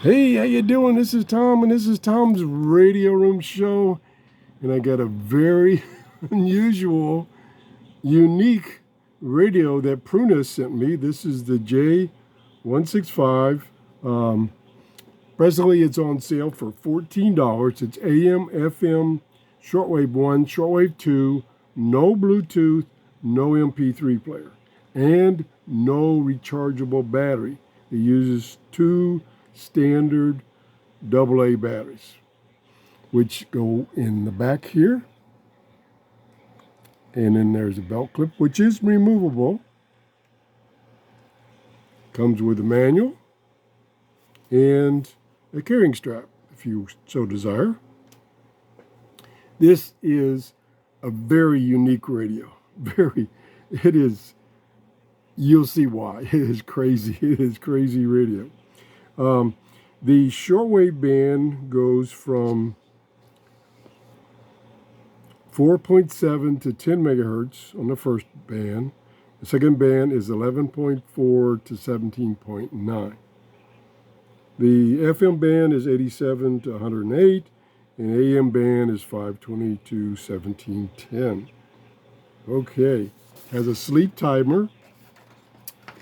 Hey, how you doing? This is Tom, and this is Tom's Radio Room Show. And I got a very unusual, unique radio that Prunus sent me. This is the J-165. Presently, it's on sale for $14. It's AM, FM, Shortwave 1, Shortwave 2, no Bluetooth, no MP3 player, and no rechargeable battery. It uses two standard AA batteries, which go in the back here. And then there's a belt clip, which is removable. Comes with a manual and a carrying strap, if you so desire. This is a very unique radio. It is, you'll see why. It is crazy. It is crazy radio. The shortwave band goes from 4.7 to 10 megahertz on the first band. The second band is 11.4 to 17.9. The FM band is 87 to 108, and AM band is 520 to 1710. Okay, has a sleep timer.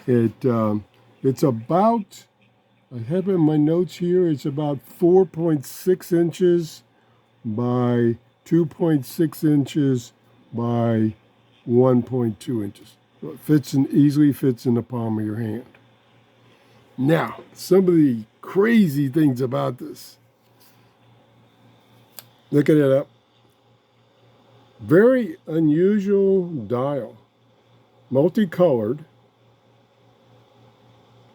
It's about, I have it in my notes here, it's about 4.6 inches by 2.6 inches by 1.2 inches. So it easily fits in the palm of your hand. Now, some of the crazy things about this. Look at it up. Very unusual dial. Multicolored.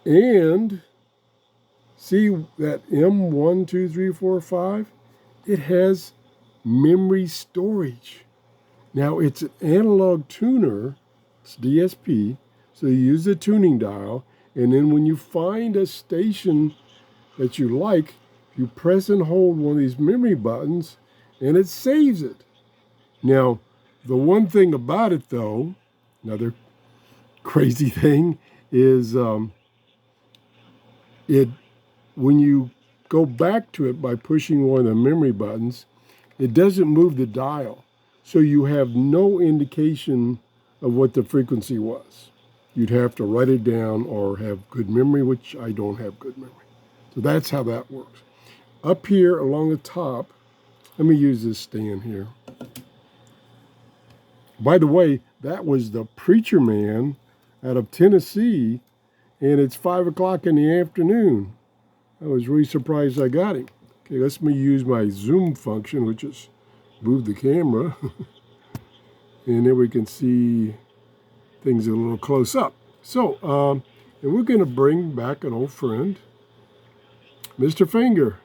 And see that M1, 2, 3, 4, 5? It has memory storage. Now it's an analog tuner, it's DSP, so you use the tuning dial, and then when you find a station that you like, you press and hold one of these memory buttons, and it saves it. Now, the one thing about it though, another crazy thing, is when you go back to it by pushing one of the memory buttons, it doesn't move the dial. So you have no indication of what the frequency was. You'd have to write it down or have good memory, which I don't have good memory. So that's how that works. Up here along the top, let me use this stand here. By the way, that was the Preacher Man out of Tennessee, and it's 5 o'clock in the afternoon. I was really surprised I got him. Okay, let me use my zoom function, which is move the camera. And then we can see things a little close up. So, and we're going to bring back an old friend, Mr. Finger.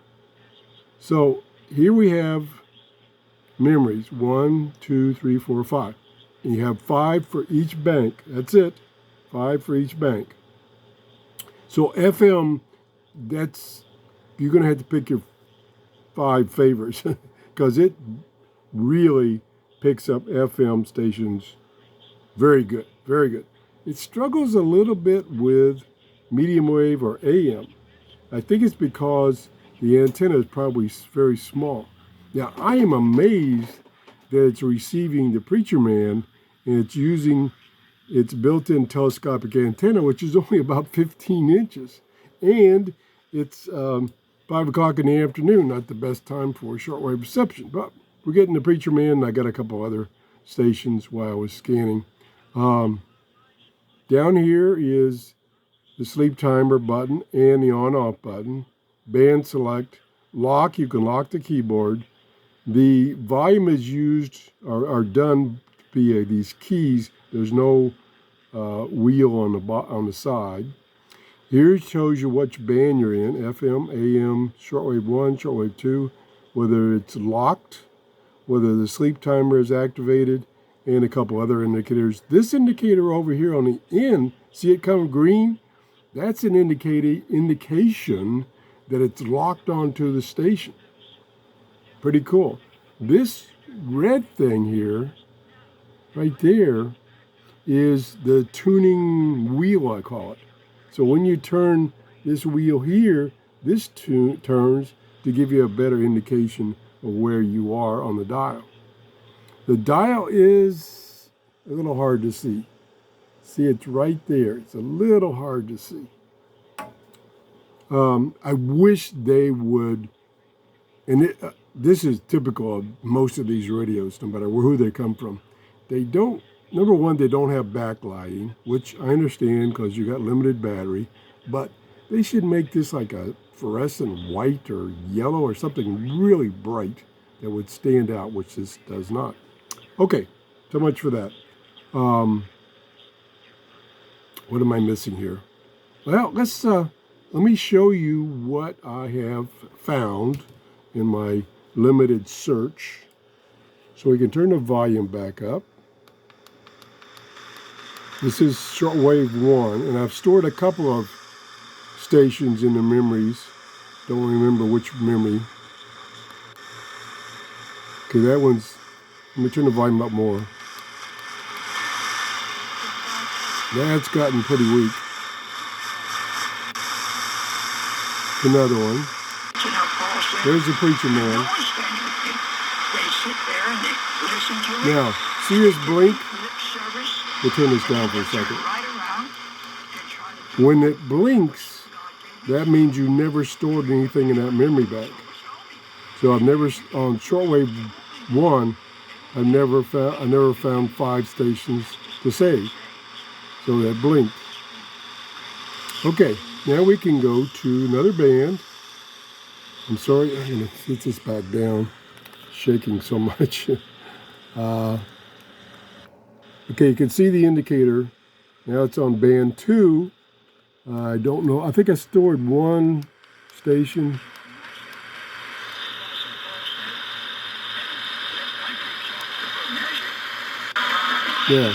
So here we have memories, 1, 2, 3, 4, 5. And you have 5 for each bank. That's it, 5 for each bank. So FM, you're going to have to pick your 5 favorites because it really picks up FM stations very good, very good. It struggles a little bit with medium wave or AM. I think it's because the antenna is probably very small. Now, I am amazed that it's receiving the Preacher Man and it's using its built-in telescopic antenna, which is only about 15 inches. And it's 5 o'clock in the afternoon, not the best time for shortwave reception. But we're getting the Preacher Man, and I got a couple other stations while I was scanning. Down here is the sleep timer button and the on-off button. Band select, lock, you can lock the keyboard. The volume is used, are done via these keys. There's no wheel on the side. Here it shows you which band you're in, FM, AM, shortwave 1, shortwave 2, whether it's locked, whether the sleep timer is activated, and a couple other indicators. This indicator over here on the end, see it come green? That's an indication that it's locked onto the station. Pretty cool. This red thing here, right there, is the tuning wheel, I call it. So when you turn this wheel here, this turns to give you a better indication of where you are on the dial. The dial is a little hard to see. See, it's right there. It's a little hard to see. I wish they would, and this is typical of most of these radios, no matter who they come from. They don't, number one, they don't have backlighting, which I understand because you got limited battery, but they should make this like a fluorescent white or yellow or something really bright that would stand out, which this does not. Okay, so much for that. What am I missing here? Well, let me show you what I have found in my limited search. So we can turn the volume back up. This is Shortwave 1, and I've stored a couple of stations in the memories. Don't remember which memory. Okay, that one's, let me turn the volume up more. That's gotten pretty weak. Another one. There's the preacher man. Now, see this blink? We'll turn this down for a second. When it blinks, that means you never stored anything in that memory bank. So I've never, on Shortwave 1, I never found 5 stations to save. So that blinked. Okay, now we can go to another band. I'm sorry, I'm going to sit this back down, shaking so much. Okay, you can see the indicator. Now it's on band 2. I don't know, I think I stored 1 station. Yeah.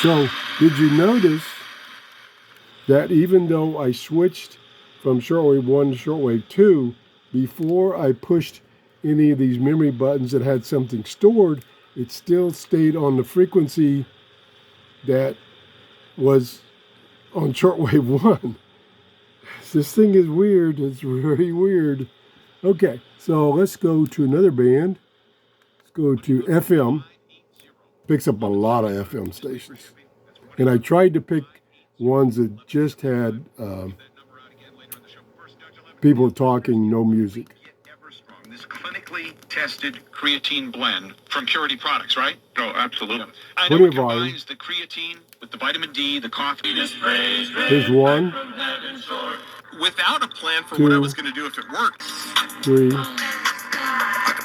So, did you notice that even though I switched from Shortwave 1 to Shortwave 2, before I pushed any of these memory buttons that had something stored, it still stayed on the frequency that was on Shortwave 1. This thing is weird. It's very weird. Okay, so let's go to another band. Let's go to FM. Picks up a lot of FM stations. And I tried to pick ones that just had people talking, no music. This clinically tested creatine blend from Purity Products, right? Oh, absolutely. I know it combines the creatine with the vitamin D, the coffee. There's 1. Without a plan for 2, what I was going to do if it worked. 3.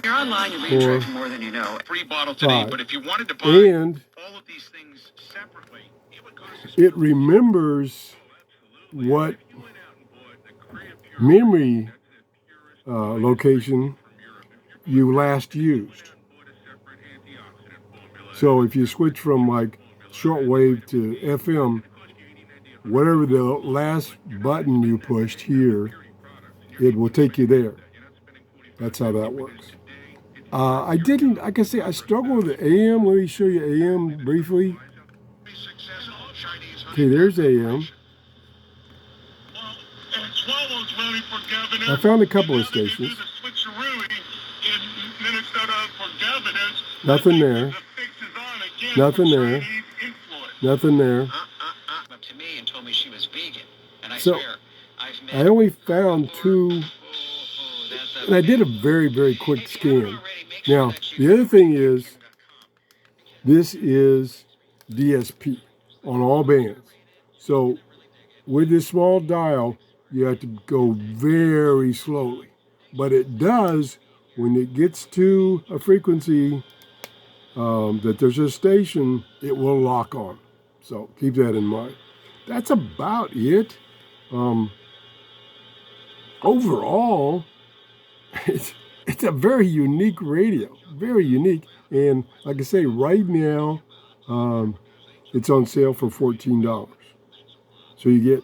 You're online, you're being tracked more than you know. Free bottle today, 5. But if you wanted to buy and all of these things separately, it would cost it remembers what memory location you last used. So if you switch from like shortwave to FM, whatever the last button you pushed here, it will take you there. That's how that works. I didn't, like I say, I struggled with the AM. Let me show you AM briefly. Okay, there's AM. I found a couple of stations. Nothing there. Nothing there. Nothing there. To me and told me she was vegan. And I So swear, I've met I only found 2, and I did a very, very quick scan. Now, the other thing is, this is DSP on all bands. So with this small dial, you have to go very slowly. But it does, when it gets to a frequency that there's a station, it will lock on. So keep that in mind. That's about it. Overall, it's a very unique radio, very unique. And like I say, right now, it's on sale for $14. So you get,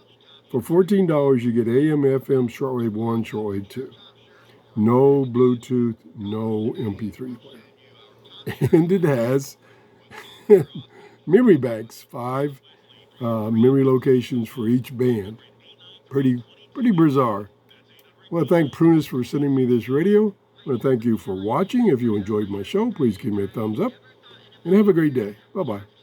for $14, you get AM, FM, Shortwave 1, Shortwave 2. No Bluetooth, no MP3 player. And it has memory banks, 5 memory locations for each band. Pretty bizarre. I want to thank Prunus for sending me this radio. I want to thank you for watching. If you enjoyed my show, please give me a thumbs up. And have a great day. Bye-bye.